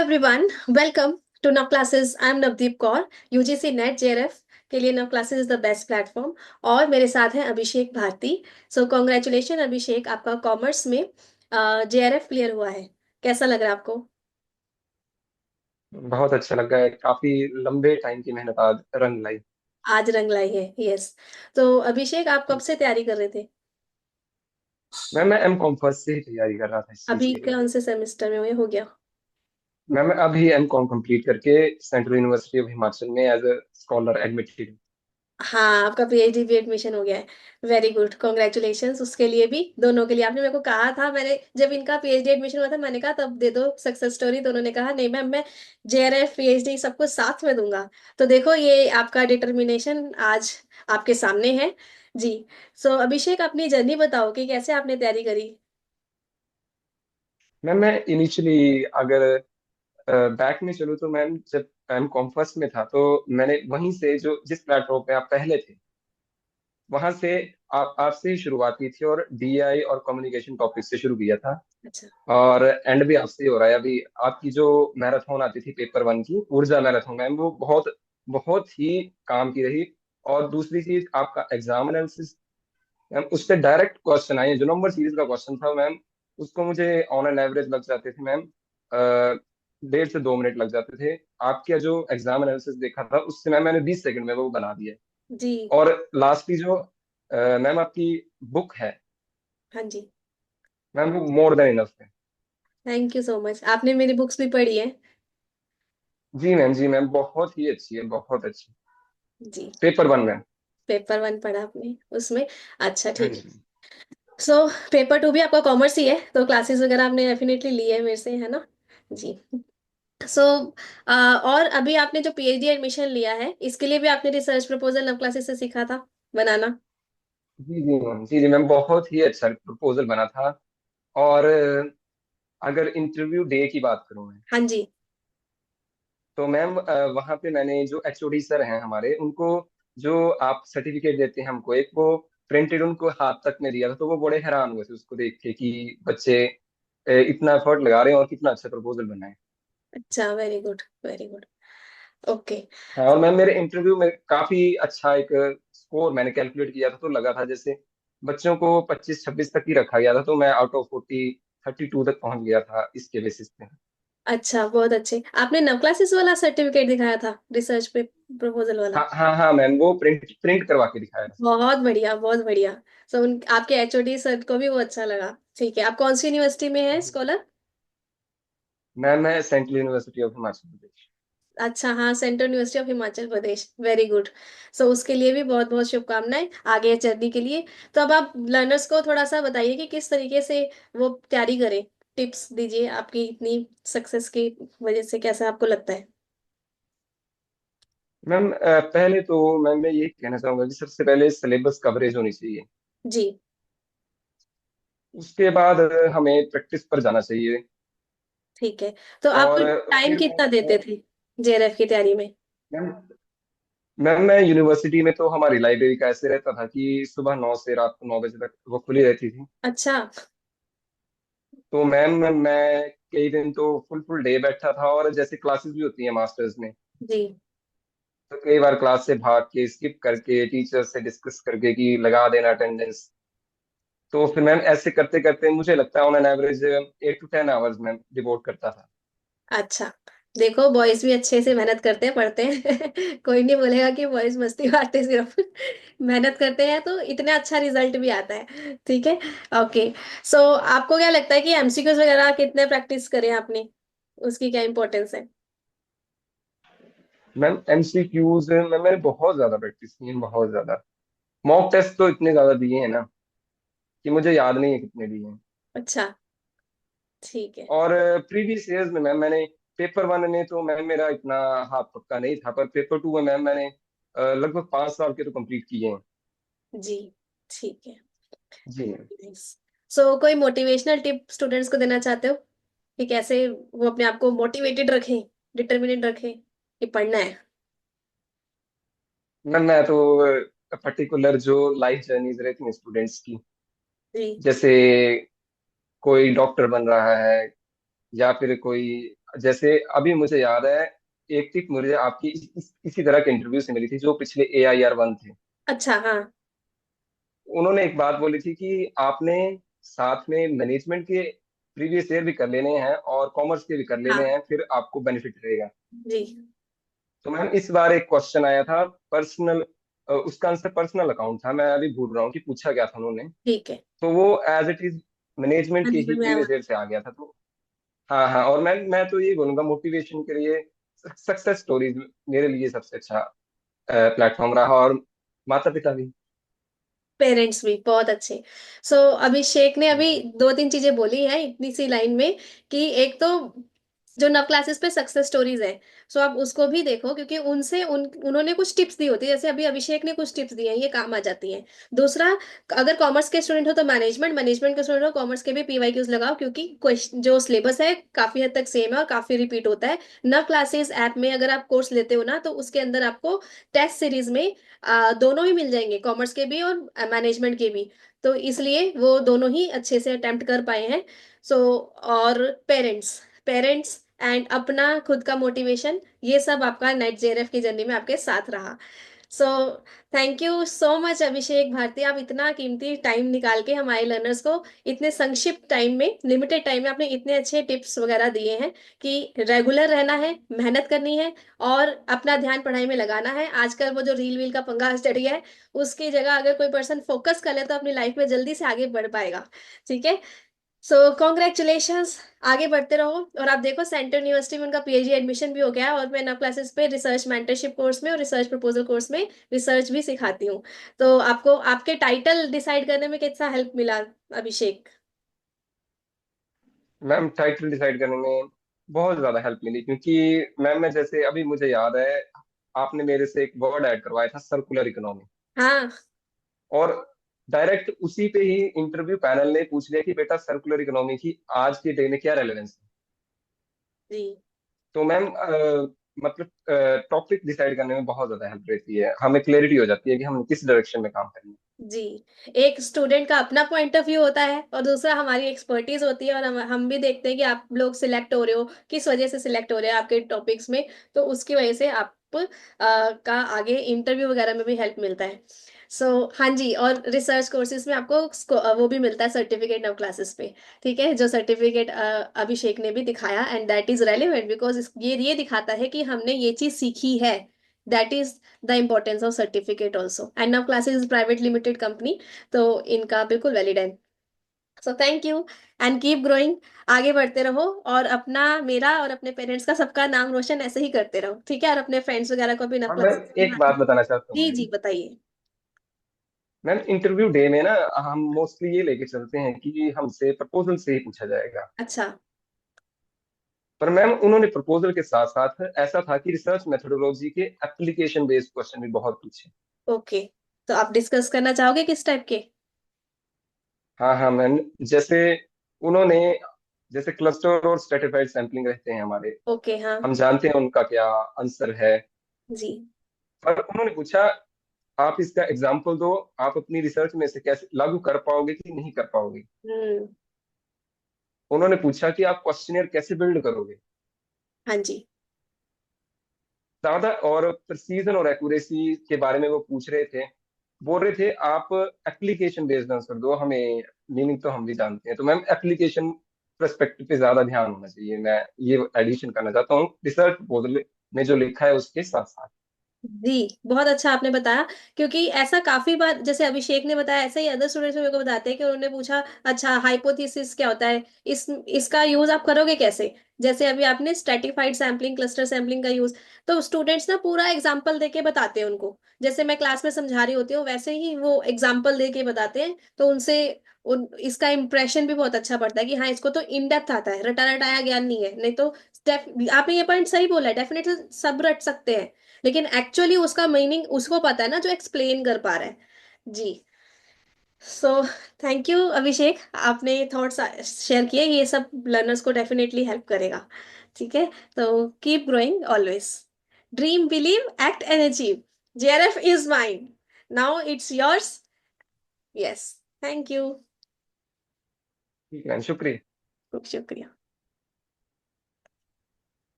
Everyone, welcome to नव classes. I am Navdeep Kaur. UGC net JRF के लिए नव classes is the best platform. और मेरे साथ हैं अभिषेक भारती। सो कॉन्ग्रेचुलेशन अभिषेक, आपका कॉमर्स में जेआरएफ क्लियर हुआ है। कैसा लग रहा है आपको? बहुत अच्छा लगा है। काफी लंबे टाइम की मेहनत आज रंग लाई। आज रंग लाई है, यस। तो अभिषेक, आप कब से तैयारी कर रहे थे? मैं एम कॉम फर्स्ट से ही तैयारी कर रहा था इस चीज अभी के लिए। कौन से सेमेस्टर में हो गया? मैं अभी एम कॉम कंप्लीट करके सेंट्रल यूनिवर्सिटी ऑफ हिमाचल में एज अ स्कॉलर एडमिटेड। हाँ, आपका पीएचडी भी एडमिशन हो गया है। वेरी गुड, कॉन्ग्रेचुलेशंस उसके लिए भी, दोनों के लिए। आपने मेरे को कहा था, मैंने जब इनका पीएचडी एडमिशन हुआ था, मैंने कहा तब दे दो सक्सेस स्टोरी, तो उन्होंने कहा नहीं मैम, मैं जेआरएफ पीएचडी सब कुछ साथ में दूंगा। तो देखो, ये आपका डिटर्मिनेशन आज आपके सामने है। जी। सो अभिषेक, अपनी जर्नी बताओ कि कैसे आपने तैयारी करी। मैं इनिशियली अगर बैक में चलूँ तो मैम जब एम कॉम फर्स्ट में था तो मैंने वहीं से जो जिस प्लेटफॉर्म पे आप पहले थे वहां से आप आपसे ही शुरुआत की थी और डीआई और कम्युनिकेशन टॉपिक से शुरू किया था। अच्छा। और एंड भी आपसे ही हो रहा है अभी। आपकी जो मैराथन आती थी पेपर वन की ऊर्जा मैराथन मैम, वो बहुत बहुत ही काम की रही। और दूसरी चीज आपका एग्जाम एनालिसिस मैम, उससे डायरेक्ट क्वेश्चन आए जो नंबर सीरीज का क्वेश्चन था मैम। उसको मुझे ऑन एन एवरेज लग जाते थे मैम 1.5 से 2 मिनट लग जाते थे। आपका जो एग्जाम एनालिसिस देखा था उससे मैम मैंने 20 सेकंड में वो बना दिया। जी। और लास्टली जो मैम आपकी बुक है हाँ जी। मैम, वो मोर देन इनफ है। थैंक यू सो मच, आपने मेरी बुक्स भी पढ़ी है। जी मैम, जी मैम, बहुत ही अच्छी है, बहुत अच्छी। जी। पेपर वन में। पेपर वन पढ़ा आपने उसमें? अच्छा, हाँ ठीक है। जी। सो पेपर टू भी आपका कॉमर्स ही है, तो क्लासेस वगैरह आपने डेफिनेटली ली है मेरे से, है ना? जी। सो और अभी आपने जो पीएचडी एडमिशन लिया है, इसके लिए भी आपने रिसर्च प्रपोजल नव क्लासेस से सीखा था बनाना? जी जी मैम, जी जी मैम, बहुत ही अच्छा प्रपोजल बना था। और अगर इंटरव्यू डे की बात करूं मैं, हाँ जी। तो मैम वहाँ पे मैंने जो एचओडी सर हैं हमारे उनको, जो आप सर्टिफिकेट देते हैं हमको एक, वो प्रिंटेड उनको हाथ तक में दिया था। तो वो बड़े हैरान हुए थे उसको देख के कि बच्चे इतना एफर्ट लगा रहे हैं और कितना अच्छा प्रपोजल बनाए। अच्छा, very good, very good. Okay. हाँ, और मैम मेरे इंटरव्यू में काफी अच्छा एक स्कोर मैंने कैलकुलेट किया था तो लगा था जैसे बच्चों को 25-26 तक ही रखा गया था, तो मैं आउट ऑफ 32 तक पहुंच गया था इसके बेसिस पे। अच्छा, बहुत अच्छे। आपने नव क्लासेस वाला सर्टिफिकेट दिखाया था, रिसर्च पे प्रपोजल वाला? हाँ हाँ हाँ मैम, वो प्रिंट प्रिंट करवा के दिखाया था। बहुत बढ़िया, बहुत बढ़िया। सो उन आपके एचओडी सर को भी वो अच्छा लगा। ठीक है, आप कौन सी यूनिवर्सिटी में है स्कॉलर? मैम मैं central university of Himachal Pradesh. अच्छा, हाँ, central university of Himachal Pradesh, very good. So उसके लिए भी बहुत बहुत शुभकामनाएं आगे जर्नी के लिए। तो अब आप लर्नर्स को थोड़ा सा बताइए कि किस तरीके से वो तैयारी करें। टिप्स दीजिए, आपकी इतनी सक्सेस की वजह से कैसा आपको लगता है? मैम पहले तो मैम मैं ये कहना चाहूंगा कि सबसे पहले सिलेबस कवरेज होनी चाहिए। जी। उसके बाद हमें प्रैक्टिस पर जाना चाहिए। ठीक है। तो आप और टाइम फिर कितना देते थे जेआरएफ की तैयारी में? मैम मैम मैं यूनिवर्सिटी में तो हमारी लाइब्रेरी का ऐसे रहता था कि सुबह 9 से रात को 9 बजे तक वो खुली रहती थी। अच्छा। तो मैम मैं कई दिन तो फुल फुल डे बैठा था, और जैसे क्लासेस भी होती हैं मास्टर्स में, जी। तो कई बार क्लास से भाग के स्किप करके टीचर से डिस्कस करके कि लगा देना अटेंडेंस। तो फिर मैम ऐसे करते करते मुझे लगता है on an average 8 to 10 hours ma'am devote करता था। अच्छा। देखो, बॉयज भी अच्छे से मेहनत करते हैं, पढ़ते हैं। कोई नहीं बोलेगा कि बॉयज मस्ती मारते सिर्फ। मेहनत करते हैं तो इतना अच्छा रिजल्ट भी आता है। ठीक है। ओके। सो आपको क्या लगता है कि एमसीक्यूज वगैरह कितने प्रैक्टिस करें आपने, उसकी क्या इंपॉर्टेंस है? मैम एमसीक्यूज में मैंने बहुत ज्यादा प्रैक्टिस की है, बहुत ज्यादा। मॉक टेस्ट तो इतने ज्यादा दिए हैं ना कि मुझे याद नहीं है कितने दिए हैं। अच्छा। ठीक है। और प्रीवियस ईयर्स में मैम मैंने पेपर वन में तो मैम मेरा इतना हाथ पक्का नहीं था, पर पेपर टू में मैम मैंने लगभग 5 साल के तो कंप्लीट किए हैं। जी। ठीक है। जी मैम। सो कोई मोटिवेशनल टिप स्टूडेंट्स को देना चाहते हो कि कैसे वो अपने आप को मोटिवेटेड रखें, डिटर्मिनेट रखें कि पढ़ना है? मैम मैं तो पर्टिकुलर जो लाइफ जर्नीज रहती हैं स्टूडेंट्स की, जी। जैसे कोई डॉक्टर बन रहा है या फिर कोई जैसे अभी मुझे याद है, एक टिप मुझे आपकी इसी तरह के इंटरव्यू से मिली थी, जो पिछले AIR 1 थे। अच्छा हाँ। उन्होंने एक बात बोली थी कि आपने साथ में मैनेजमेंट के प्रीवियस ईयर भी कर लेने हैं और कॉमर्स के भी कर लेने हाँ हैं, फिर आपको बेनिफिट रहेगा। जी। तो मैम इस बार एक क्वेश्चन आया था पर्सनल, उसका आंसर पर्सनल अकाउंट था, मैं अभी भूल रहा हूँ कि पूछा गया था उन्होंने। ठीक है। तो वो एज इट इज मैनेजमेंट के ही मैनेजमेंट में आया। प्रीवियस ईयर से आ गया था। तो हाँ हाँ, और मैं तो ये बोलूंगा मोटिवेशन के लिए सक्सेस स्टोरीज मेरे लिए सबसे अच्छा प्लेटफॉर्म रहा, और माता पिता भी। पेरेंट्स भी बहुत अच्छे। सो अभिषेक ने अभी हम्म। दो तीन चीजें बोली हैं इतनी सी लाइन में, कि एक तो जो नव क्लासेस पे सक्सेस स्टोरीज है, सो आप उसको भी देखो, क्योंकि उन्होंने कुछ टिप्स दी होती है, जैसे अभी अभिषेक ने कुछ टिप्स दी हैं, ये काम आ जाती हैं। दूसरा, अगर कॉमर्स के स्टूडेंट हो तो मैनेजमेंट, मैनेजमेंट के स्टूडेंट हो कॉमर्स के भी PYQs लगाओ, क्योंकि क्वेश्चन जो सिलेबस है काफी हद तक सेम है और काफी रिपीट होता है। नव क्लासेस ऐप में अगर आप कोर्स लेते हो ना, तो उसके अंदर आपको टेस्ट सीरीज में दोनों ही मिल जाएंगे, कॉमर्स के भी और मैनेजमेंट के भी। तो इसलिए वो दोनों ही अच्छे से अटेम्प्ट कर पाए हैं। सो और पेरेंट्स पेरेंट्स एंड अपना खुद का मोटिवेशन, ये सब आपका नेट JRF की जर्नी में आपके साथ रहा। So thank you so much Abhishek Bharti, आप इतना कीमती टाइम निकाल के हमारे लर्नर्स को इतने संक्षिप्त टाइम में, लिमिटेड टाइम में आपने इतने अच्छे टिप्स वगैरह दिए हैं, कि रेगुलर रहना है, मेहनत करनी है, और अपना ध्यान पढ़ाई में लगाना है। आजकल वो जो रील वील का पंगा चढ़ गया है, उसकी जगह अगर कोई पर्सन फोकस कर ले तो अपनी लाइफ में जल्दी से आगे बढ़ पाएगा। ठीक है। सो कॉन्ग्रेचुलेशंस, आगे बढ़ते रहो। और आप देखो सेंट्रल यूनिवर्सिटी में उनका PhD एडमिशन भी हो गया है, और मैं नव क्लासेस पे रिसर्च मेंटरशिप कोर्स में और रिसर्च प्रपोजल कोर्स में रिसर्च भी सिखाती हूँ। तो आपको आपके टाइटल डिसाइड करने में कितना हेल्प मिला अभिषेक? मैम टाइटल डिसाइड करने में बहुत ज्यादा हेल्प मिली, क्योंकि मैम मैं जैसे अभी मुझे याद है, आपने मेरे से एक वर्ड ऐड करवाया था, सर्कुलर इकोनॉमी। हाँ और डायरेक्ट उसी पे ही इंटरव्यू पैनल ने पूछ लिया कि बेटा सर्कुलर इकोनॉमी की आज के डे में क्या रेलेवेंस है। जी। तो मैम मतलब टॉपिक डिसाइड करने में बहुत ज्यादा हेल्प रहती है, हमें क्लैरिटी हो जाती है कि हम किस डायरेक्शन में काम करेंगे। जी। एक स्टूडेंट का अपना पॉइंट ऑफ व्यू होता है, और दूसरा हमारी एक्सपर्टीज होती है, और हम भी देखते हैं कि आप लोग सिलेक्ट हो रहे हो, किस वजह से सिलेक्ट हो रहे हो आपके टॉपिक्स में। तो उसकी वजह से आप का आगे इंटरव्यू वगैरह में भी हेल्प मिलता है। सो हाँ जी, और रिसर्च कोर्सेज में आपको वो भी मिलता है सर्टिफिकेट नव क्लासेस पे। ठीक है, जो सर्टिफिकेट अभिषेक ने भी दिखाया, and that is relevant, because ये दिखाता है कि हमने ये चीज सीखी है। That is the importance of certificate also, and now classes private limited company, तो इनका बिल्कुल वैलिड है। सो thank you, and keep growing. आगे बढ़ते रहो, और अपना, मेरा और अपने पेरेंट्स का, सबका नाम रोशन ऐसे ही करते रहो, ठीक है, और अपने फ्रेंड्स वगैरह को भी और मैं क्लासेस में एक बात बताना चाहता हूँ जी मैम। जी बताइए। मैम इंटरव्यू डे में ना हम मोस्टली ये लेके चलते हैं कि हमसे प्रपोजल से ही पूछा जाएगा। अच्छा। पर मैम उन्होंने प्रपोजल के साथ साथ ऐसा था कि रिसर्च मेथोडोलॉजी के एप्लीकेशन बेस्ड क्वेश्चन भी बहुत पूछे। ओके, तो आप डिस्कस करना चाहोगे किस टाइप के? हाँ हाँ मैम, जैसे उन्होंने, जैसे क्लस्टर और स्ट्रेटिफाइड सैंपलिंग रहते हैं हमारे, ओके हाँ। हम जानते हैं उनका क्या आंसर है। जी। पर उन्होंने पूछा आप इसका एग्जाम्पल दो, आप अपनी रिसर्च में इसे कैसे लागू कर पाओगे कि नहीं कर पाओगे। हम्म। उन्होंने पूछा कि आप क्वेश्चनियर कैसे बिल्ड करोगे। हाँ जी। ज्यादा और प्रिसीजन और एक्यूरेसी के बारे में वो पूछ रहे थे। बोल रहे थे आप एप्लीकेशन बेस्ड आंसर दो हमें, मीनिंग तो हम भी जानते हैं। तो मैम एप्लीकेशन पर्सपेक्टिव पे ज्यादा ध्यान होना चाहिए, मैं ये एडिशन करना चाहता हूँ रिसर्च प्रपोजल में जो लिखा है उसके साथ साथ। जी बहुत अच्छा आपने बताया, क्योंकि ऐसा काफी बार जैसे अभिषेक ने बताया, ऐसे ही अदर स्टूडेंट्स मेरे को बताते हैं कि उन्होंने पूछा, अच्छा हाइपोथेसिस क्या होता है, इसका यूज आप करोगे कैसे? जैसे अभी आपने स्ट्रेटिफाइड सैम्पलिंग, क्लस्टर सैम्पलिंग का यूज, तो स्टूडेंट्स ना पूरा एग्जाम्पल देके बताते हैं उनको, जैसे मैं क्लास में समझा रही होती हूँ वैसे ही वो एग्जाम्पल देके बताते हैं, तो उनसे इसका इम्प्रेशन भी बहुत अच्छा पड़ता है कि हाँ इसको तो इन डेप्थ आता है, रटा रटाया ज्ञान नहीं है। नहीं तो आपने ये पॉइंट सही बोला है, डेफिनेटली सब रट सकते हैं, लेकिन एक्चुअली उसका मीनिंग उसको पता है ना, जो एक्सप्लेन कर पा रहा है। जी। सो थैंक यू अभिषेक, आपने थॉट्स शेयर किए, ये सब लर्नर्स को डेफिनेटली हेल्प करेगा। ठीक है। तो keep growing always, dream believe act and achieve, JRF is mine, now it's yours. Yes. Thank you. ठीक है, शुक्रिया। खूब शुक्रिया।